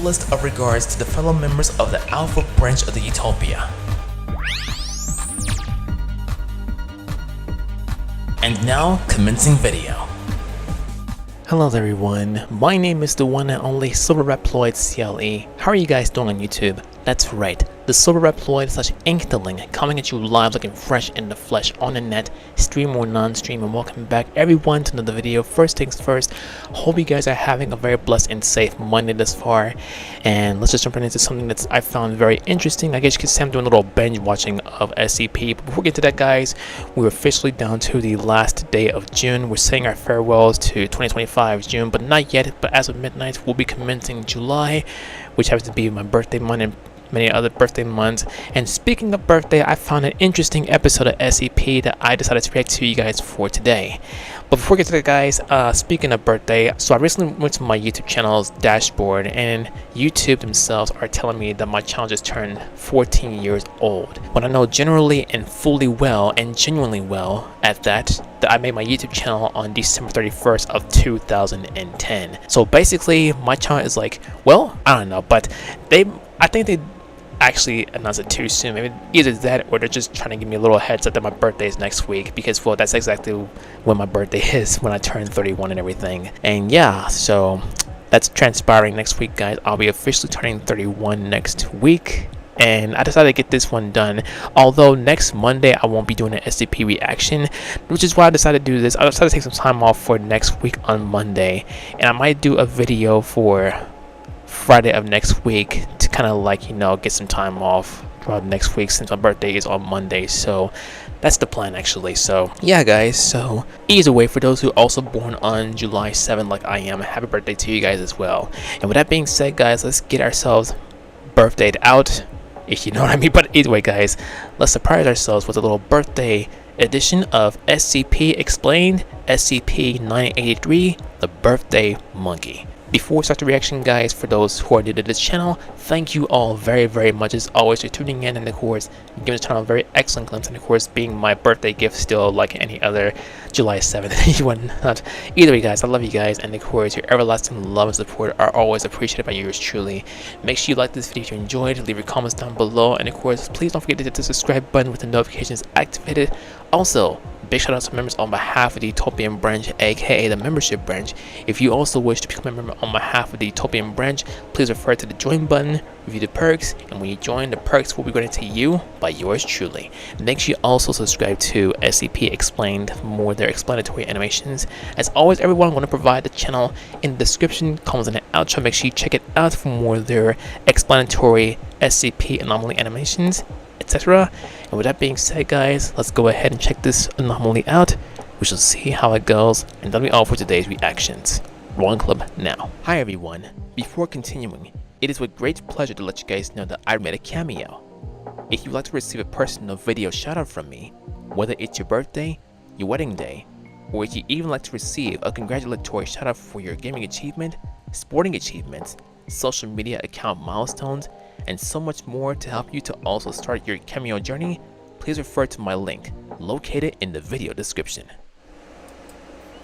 list of regards to the fellow members of the Alpha branch of the Utopia. And now, commencing video. Hello everyone, my name is the one and only Silverreploid CLE. How are you guys doing on YouTube? That's right, the Silverreploid / Inkling coming at you live looking fresh in the flesh on the net, stream or non-stream, and welcome back everyone to another video. First things first, hope you guys are having a very blessed and safe Monday thus far, and let's just jump right into something that I found very interesting. I guess you could say I'm doing a little binge watching of SCP, but before we get to that guys, we're officially down to the last day of June. We're saying our farewells to 2025 June, but not yet, but as of midnight we'll be commencing July, which happens to be my birthday month and many other birthday months. And speaking of birthday, I found an interesting episode of SCP that I decided to react to you guys for today. But before we get to that guys, speaking of birthday, so I recently went to my YouTube channel's dashboard, and YouTube themselves are telling me that my channel just turned 14 years old. When I know generally and fully well and genuinely well at that I made my YouTube channel on December 31st of 2010. So basically my channel is like, well, I don't know, but I think they actually announced it too soon. Maybe either that or they're just trying to give me a little heads up that my birthday is next week, because well, that's exactly when my birthday is, when I turn 31 and everything. And yeah, so that's transpiring next week guys. I'll be officially turning 31 next week, and I decided to get this one done. Although next Monday I won't be doing an SCP reaction, which is why I decided to do this. I decided to take some time off for next week on Monday, and I might do a video for Friday of next week to kind of like, you know, get some time off throughout next week since my birthday is on Monday. So that's the plan actually. So yeah guys, so either way, for those who are also born on July 7th like I am, happy birthday to you guys as well. And with that being said guys, let's get ourselves birthdayed out, if you know what I mean. But either way guys, let's surprise ourselves with a little birthday edition of SCP Explained, SCP-983, the Birthday Monkey. Before we start the reaction guys, for those who are new to this channel, thank you all very much as always for tuning in, and of course giving this channel a very excellent glimpse, and of course being my birthday gift still like any other July 7th. You would not. Either way guys, I love you guys, and of course your everlasting love and support are always appreciated by yours truly. Make sure you like this video if you enjoyed, leave your comments down below, and of course please don't forget to hit the subscribe button with the notifications activated. Also, big shout out to members on behalf of the Utopian branch, aka the membership branch. If you also wish to become a member on behalf of the Utopian branch, please refer to the join button, review the perks, and when you join, the perks will be granted to you by yours truly. Make sure you also subscribe to SCP Explained for more of their explanatory animations. As always everyone, I'm going to provide the channel in the description, comments, and the outro. Make sure you check it out for more of their explanatory SCP anomaly animations, etc. And with that being said guys, let's go ahead and check this anomaly out. We shall see how it goes, and that'll be all for today's reactions. Rolling club now. Hi everyone, before continuing, it is with great pleasure to let you guys know that I made a cameo. If you'd like to receive a personal video shout out from me, whether it's your birthday, your wedding day, or if you even like to receive a congratulatory shout out for your gaming achievement, sporting achievements, social media account milestones, and so much more to help you to also start your cameo journey, please refer to my link located in the video description.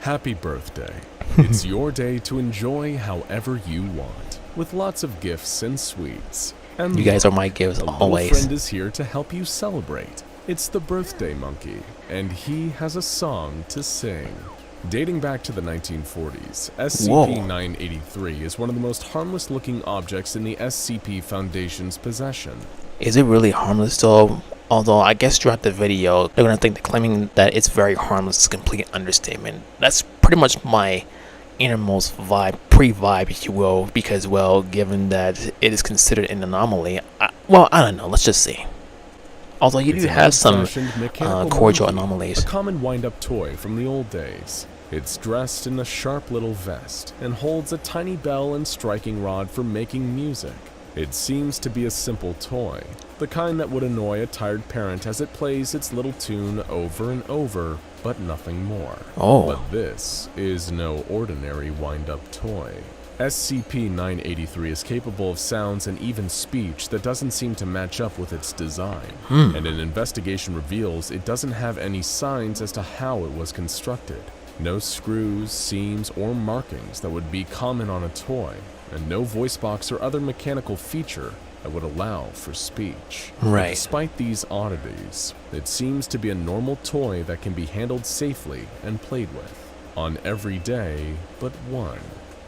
Happy birthday. It's your day to enjoy however you want, with lots of gifts and sweets. And you guys are my gifts always. A friend is here to help you celebrate. It's the Birthday Monkey, and he has a song to sing. Dating back to the 1940s, SCP-983 is one of the most harmless looking objects in the SCP Foundation's possession. Is it really harmless though? Although I guess throughout the video, they're going to think that claiming that it's very harmless is a complete understatement. That's pretty much my innermost vibe, pre-vibe if you will, because well, given that it is considered an anomaly, I don't know, let's just see. Although you do have some cordial anomalies. A common wind-up toy from the old days. It's dressed in a sharp little vest and holds a tiny bell and striking rod for making music. It seems to be a simple toy, the kind that would annoy a tired parent as it plays its little tune over and over, but nothing more. Oh. But this is no ordinary wind-up toy. SCP-983 is capable of sounds and even speech that doesn't seem to match up with its design, and an investigation reveals it doesn't have any signs as to how it was constructed. No screws, seams, or markings that would be common on a toy, and no voice box or other mechanical feature that would allow for speech. Right. But despite these oddities, it seems to be a normal toy that can be handled safely and played with on every day but one,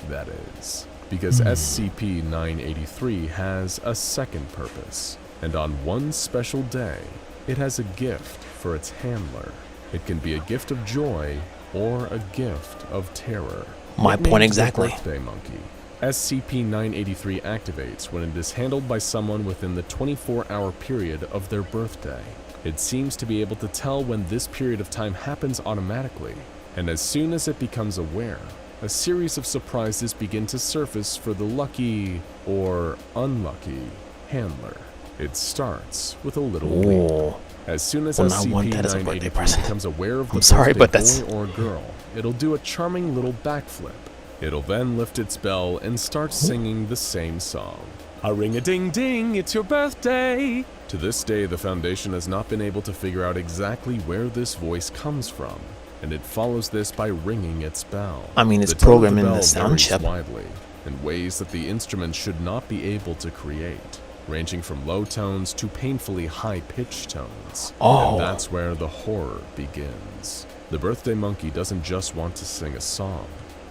that is. Because SCP-983 has a second purpose, and on one special day, it has a gift for its handler. It can be a gift of joy or a gift of terror. My point exactly. The birthday monkey. SCP-983 activates when it is handled by someone within the 24-hour period of their birthday. It seems to be able to tell when this period of time happens automatically, and as soon as it becomes aware, a series of surprises begin to surface for the lucky or unlucky handler. It starts with a little leap. As soon as SCP-983 becomes aware of the birthday boy or girl, it'll do a charming little backflip. It'll then lift its bell and start singing the same song. A ring-a-ding-ding, it's your birthday! To this day, the Foundation has not been able to figure out exactly where this voice comes from, and it follows this by ringing its bell. I mean, it's programmed in the sound chip. Widely, in ways that the instrument should not be able to create, ranging from low tones to painfully high-pitched tones. And that's where the horror begins. The birthday monkey doesn't just want to sing a song,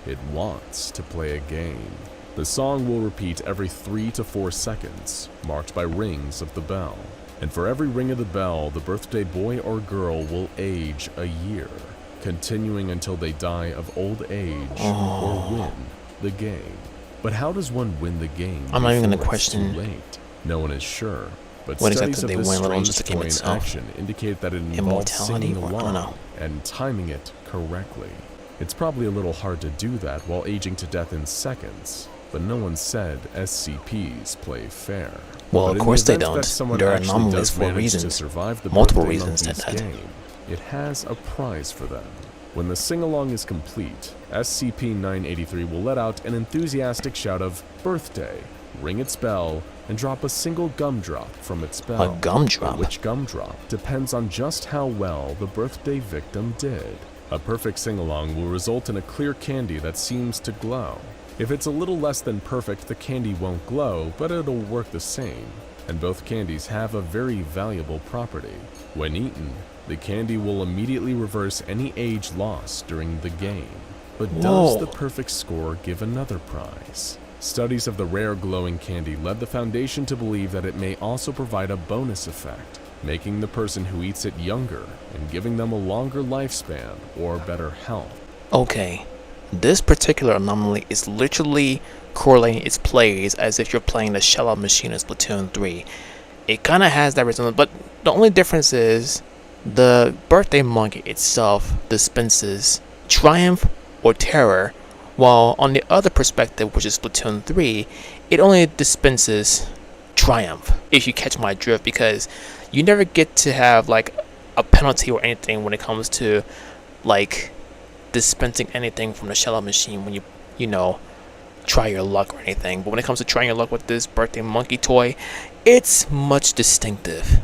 it wants to play a game. The song will repeat every 3 to 4 seconds, marked by rings of the bell. And for every ring of the bell, the birthday boy or girl will age a year, continuing until they die of old age or win the game. But how does one win the game? I'm not even going to before it's question too late? No one is sure, but what studies exactly of they this win, let alone strange just the game toy in itself. action indicate that it involves Immortality, singing or I don't along know. and timing it correctly. It's probably a little hard to do that while aging to death in seconds, but no one said SCPs play fair. Well, But of in course the they event that don't. someone There are actually anomalies does for manage to reasons. survive the Multiple birthday reasons monkey's that. game, it has a prize for them. When the sing-along is complete, SCP-983 will let out an enthusiastic shout of "birthday," ring its bell, and drop a single gumdrop from its bell. A gumdrop? Which gumdrop depends on just how well the birthday victim did. A perfect sing-along will result in a clear candy that seems to glow. If it's a little less than perfect, the candy won't glow, but it'll work the same. And both candies have a very valuable property. When eaten, the candy will immediately reverse any age lost during the game. But does the perfect score give another prize? Studies of the rare glowing candy led the Foundation to believe that it may also provide a bonus effect, making the person who eats it younger and giving them a longer lifespan or better health. Okay, this particular anomaly is literally correlating its plays as if you're playing the shell-out machine in Splatoon 3. It kind of has that resemblance, but the only difference is the birthday monkey itself dispenses triumph or terror, while on the other perspective, which is Splatoon 3, it only dispenses triumph, if you catch my drift, because you never get to have like a penalty or anything when it comes to like dispensing anything from the shell-out machine when you know, try your luck or anything. But when it comes to trying your luck with this birthday monkey toy, it's much distinctive.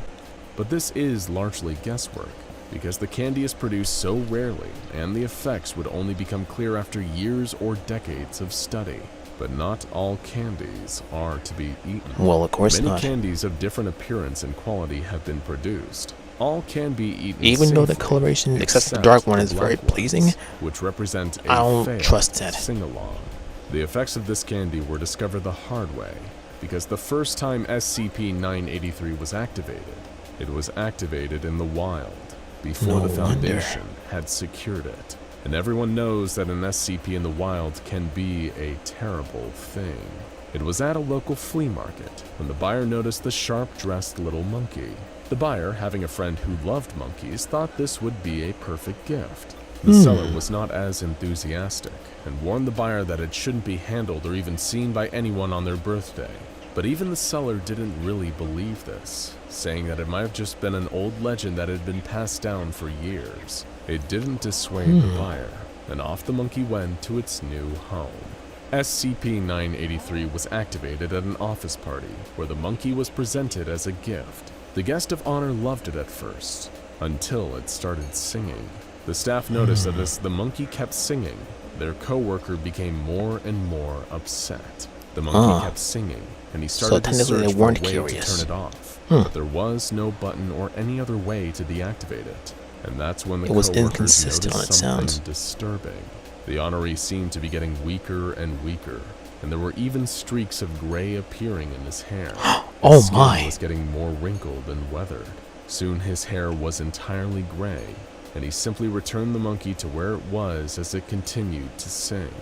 But this is largely guesswork, because the candy is produced so rarely, and the effects would only become clear after years or decades of study. But not all candies are to be eaten. Well, of course Many not. candies of different appearance and quality have been produced. All can be eaten Even though the safely, coloration, except the dark one, is very black ones, pleasing, which represent a I don't failed trust that. sing-along. The effects of this candy were discovered the hard way, because the first time SCP-983 was activated, it was activated in the wild, before No the wonder. Foundation had secured it. And everyone knows that an SCP in the wild can be a terrible thing. It was at a local flea market when the buyer noticed the sharp-dressed little monkey. The buyer, having a friend who loved monkeys, thought this would be a perfect gift. The seller was not as enthusiastic and warned the buyer that it shouldn't be handled or even seen by anyone on their birthday. But even the seller didn't really believe this, saying that it might have just been an old legend that had been passed down for years. It didn't dissuade the buyer, and off the monkey went to its new home. SCP-983 was activated at an office party where the monkey was presented as a gift. The guest of honor loved it at first, until it started singing. The staff noticed that as the monkey kept singing, their co-worker became more and more upset. The monkey kept singing, and he started to search for a way to turn it off. But there was no button or any other way to deactivate it. And that's when the co-workers noticed something disturbing. The honoree seemed to be getting weaker and weaker, and there were even streaks of gray appearing in his hair. His skin was getting more wrinkled and weathered. Soon his hair was entirely gray, and he simply returned the monkey to where it was as it continued to sing.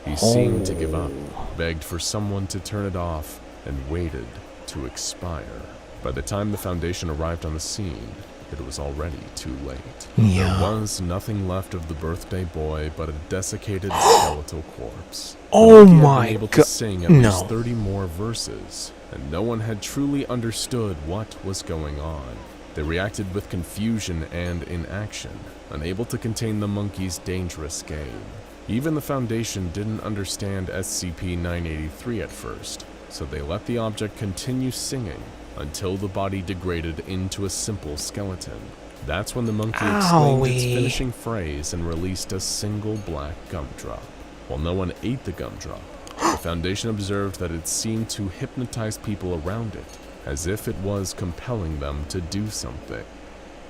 He seemed to give up, begged for someone to turn it off, and waited to expire. By the time the Foundation arrived on the scene, it was already too late. There was nothing left of the birthday boy but a desiccated skeletal corpse. Oh my god. He had been able to sing at least 30 more verses, and no one had truly understood what was going on. They reacted with confusion and inaction, unable to contain the monkey's dangerous game. Even the Foundation didn't understand SCP-983 at first, so they let the object continue singing until the body degraded into a simple skeleton. That's when the monkey exclaimed its finishing phrase and released a single black gumdrop. While no one ate the gumdrop, the Foundation observed that it seemed to hypnotize people around it, as if it was compelling them to do something.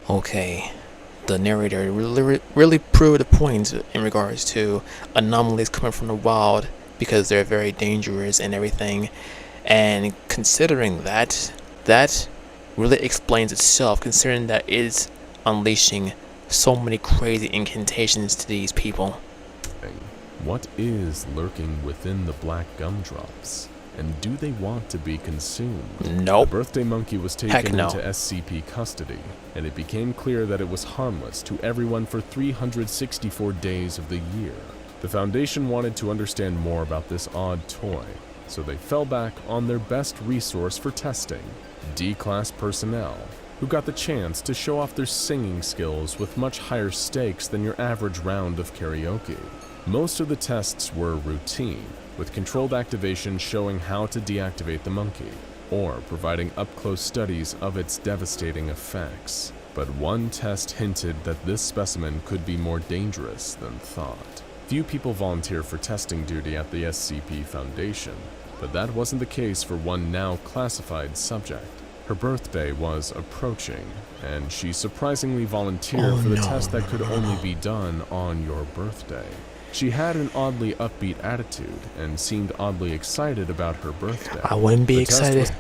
Okay, the narrator really proved the point in regards to anomalies coming from the wild because they're very dangerous and everything. And considering that really explains itself, considering that it's unleashing so many crazy incantations to these people. What is lurking within the black gumdrops? And do they want to be consumed? Nope. The birthday monkey was taken into SCP custody, and it became clear that it was harmless to everyone for 364 days of the year. The Foundation wanted to understand more about this odd toy, so they fell back on their best resource for testing, D-Class personnel, who got the chance to show off their singing skills with much higher stakes than your average round of karaoke. Most of the tests were routine, with controlled activation showing how to deactivate the monkey, or providing up-close studies of its devastating effects. But one test hinted that this specimen could be more dangerous than thought. Few people volunteer for testing duty at the SCP Foundation, but that wasn't the case for one now classified subject. Her birthday was approaching, and she surprisingly volunteered for the test that could only be done on your birthday. She had an oddly upbeat attitude and seemed oddly excited about her birthday. I wouldn't be excited.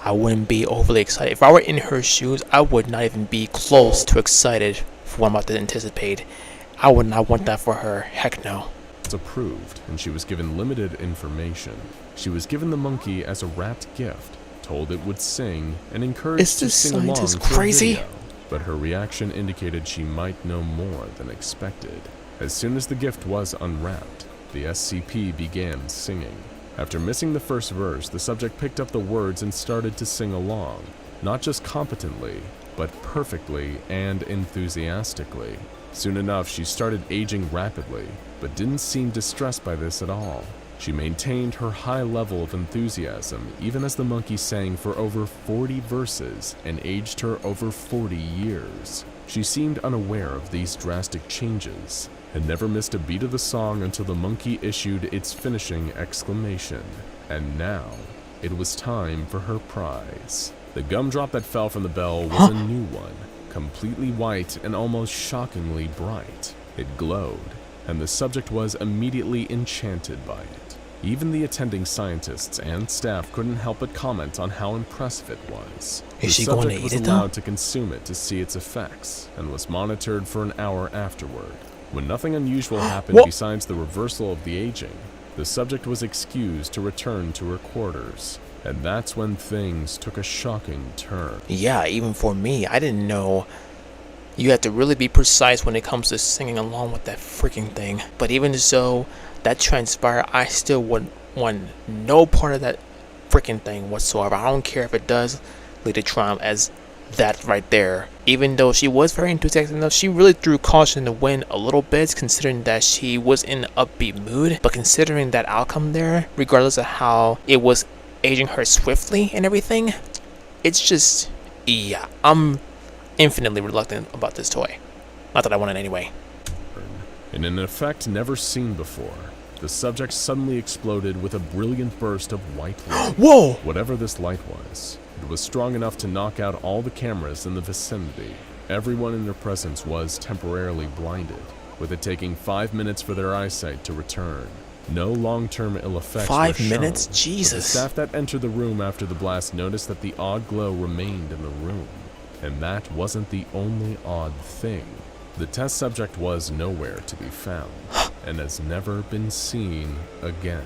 I wouldn't be overly excited. If I were in her shoes, I would not even be close to excited for what I'm about to anticipate. I would not want that for her. Heck no. It's approved, and she was given limited information. She was given the monkey as a wrapped gift, told it would sing, and encouraged to sing along to crazy? a video. But her reaction indicated she might know more than expected. As soon as the gift was unwrapped, the SCP began singing. After missing the first verse, the subject picked up the words and started to sing along, not just competently, but perfectly and enthusiastically. Soon enough, she started aging rapidly, but didn't seem distressed by this at all. She maintained her high level of enthusiasm even as the monkey sang for over 40 verses and aged her over 40 years. She seemed unaware of these drastic changes and never missed a beat of the song until the monkey issued its finishing exclamation. And now, it was time for her prize. The gumdrop that fell from the bell was a new one, completely white and almost shockingly bright. It glowed, and the subject was immediately enchanted by it. Even the attending scientists and staff couldn't help but comment on how impressive it was. Is she going to eat it though? The subject was allowed to consume it to see its effects, and was monitored for an hour afterward. When nothing unusual happened besides the reversal of the aging, the subject was excused to return to her quarters. And that's when things took a shocking turn. Yeah, even for me, I didn't know you had to really be precise when it comes to singing along with that freaking thing. But even so, that transpired, I still wouldn't want no part of that freaking thing whatsoever. I don't care if it does lead to triumph as that right there. Even though she was very enthusiastic enough, she really threw caution to the wind a little bit, considering that she was in an upbeat mood. But considering that outcome there, regardless of how it was aging her swiftly and everything, it's just, yeah, I'm infinitely reluctant about this toy. Not that I want it anyway. In an effect never seen before, the subject suddenly exploded with a brilliant burst of white light. Whoa! Whatever this light was, it was strong enough to knock out all the cameras in the vicinity. Everyone in their presence was temporarily blinded, with it taking 5 minutes for their eyesight to return. No long-term ill effects were 5 shown, minutes? but the Jesus. staff that entered the room after the blast noticed that the odd glow remained in the room. And that wasn't the only odd thing. The test subject was nowhere to be found, and has never been seen again.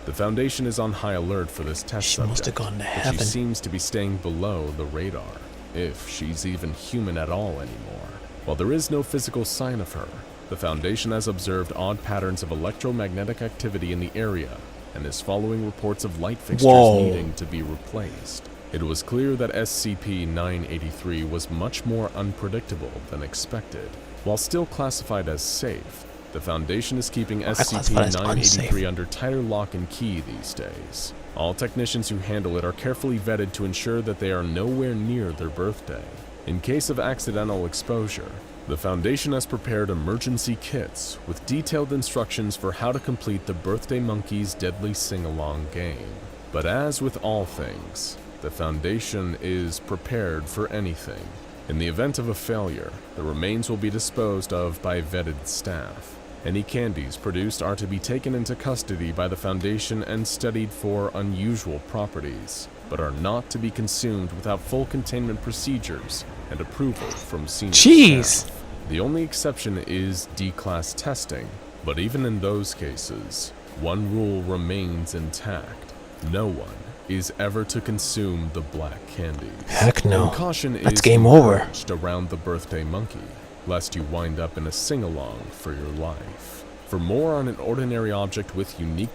The Foundation is on high alert for this test She subject, must have gone to but heaven. she seems to be staying below the radar, if she's even human at all anymore. While there is no physical sign of her, the Foundation has observed odd patterns of electromagnetic activity in the area, and is following reports of light fixtures needing to be replaced. It was clear that SCP-983 was much more unpredictable than expected. While still classified as safe, the Foundation is keeping SCP-983 under tighter lock and key these days. All technicians who handle it are carefully vetted to ensure that they are nowhere near their birthday. In case of accidental exposure, the Foundation has prepared emergency kits with detailed instructions for how to complete the Birthday Monkey's deadly sing-along game. But as with all things, the Foundation is prepared for anything. In the event of a failure, the remains will be disposed of by vetted staff. Any candies produced are to be taken into custody by the Foundation and studied for unusual properties, but are not to be consumed without full containment procedures and approval from senior staff. The only exception is D-class testing, but even in those cases, one rule remains intact. No one is ever to consume the black candies. Heck no. And caution That's is game over. encouraged around the Birthday Monkey, lest you wind up in a sing-along for your life. For more on an ordinary object with unique...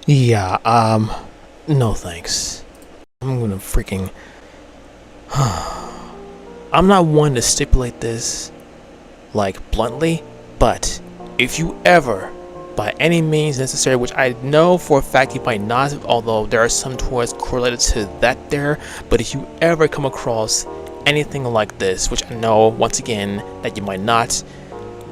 Yeah, no thanks. I'm gonna freaking... I'm not one to stipulate this, like, bluntly, but if you ever, by any means necessary, which I know for a fact you might not, although there are some toys correlated to that there, but if you ever come across anything like this, which I know, once again, that you might not,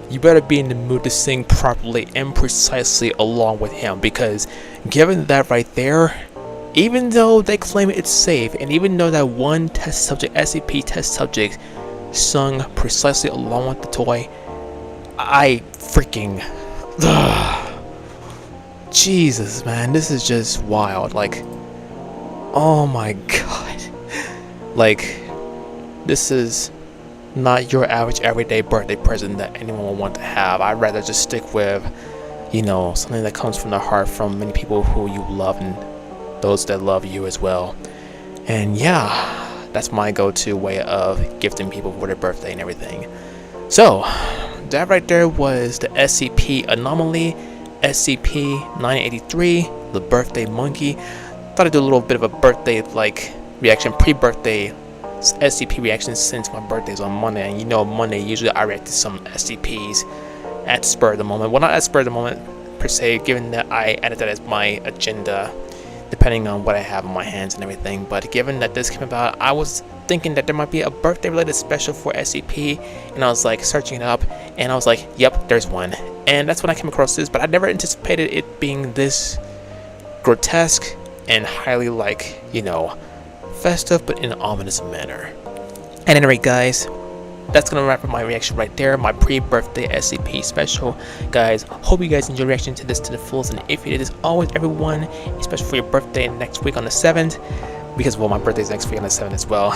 you better be in the mood to sing properly and precisely along with him, because given that right there, even though they claim it's safe, and even though that one test subject, SCP test subject, sung precisely along with the toy, I freaking... Jesus, man, this is just wild. Like, oh my god. Like, this is not your average everyday birthday present that anyone would want to have. I'd rather just stick with, you know, something that comes from the heart from many people who you love and those that love you as well. And yeah, that's my go-to way of gifting people for their birthday and everything. So that right there was the SCP anomaly, SCP-983, the birthday monkey. Thought I'd do a little bit of a birthday like reaction, pre-birthday SCP reaction, since my birthday is on Monday, and you know Monday usually I react to some SCPs at spur of the moment. Well, not at spur of the moment per se, given that I added that as my agenda depending on what I have in my hands and everything. But given that this came about, I was thinking that there might be a birthday related special for SCP, and I was like searching it up, and I was like, yep, there's one. And that's when I came across this, but I never anticipated it being this grotesque and highly, like, you know, festive but in an ominous manner. At any rate, guys, that's gonna wrap up my reaction right there, my pre-birthday SCP special. Guys, hope you guys enjoyed reaction to this to the fullest, and if you did, as always, everyone, especially for your birthday next week on the 7th, because, well, my birthday is next week on the 7th as well.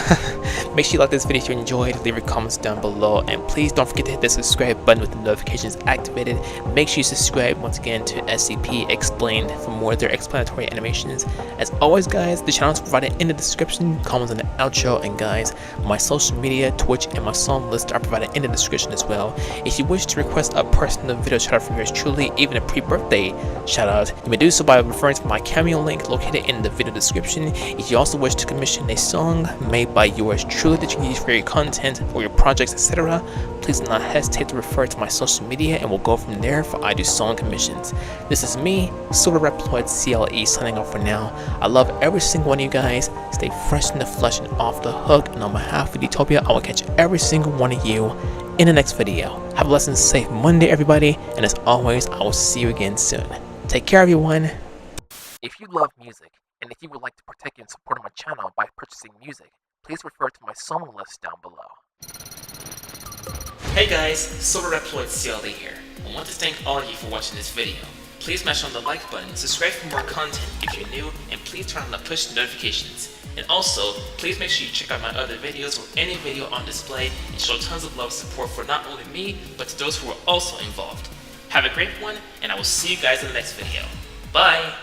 Make sure you like this video if you enjoyed, leave your comments down below, and please don't forget to hit the subscribe button with the notifications activated. Make sure you subscribe once again to SCP Explained for more of their explanatory animations. As always, guys, the channel is provided in the description, comments in the outro, and guys, my social media, Twitch, and my song list are provided in the description as well. If you wish to request a personal video shout out from yours truly, even a pre-birthday shout out, you may do so by referring to my Cameo link located in the video description. If you also wish to commission a song made by yours truly that you can use for your content or your projects, etc., please do not hesitate to refer to my social media, and we'll go from there for I do song commissions. This is me, Silverreploid CLE, signing off for now. I love every single one of you guys. Stay fresh in the flesh and off the hook, and on behalf of Utopia, I will catch every single one of you in the next video. Have a blessed and safe Monday, everybody, and as always, I will see you again soon. Take care, everyone. If you love music, and if you would like to partake in support of my channel by purchasing music, please refer to my song list down below. Hey guys, Silverreploid CLE here. I want to thank all of you for watching this video. Please smash on the like button, subscribe for more content if you're new, and please turn on the push notifications. And also, please make sure you check out my other videos or any video on display and show tons of love and support for not only me, but to those who are also involved. Have a great one, and I will see you guys in the next video. Bye!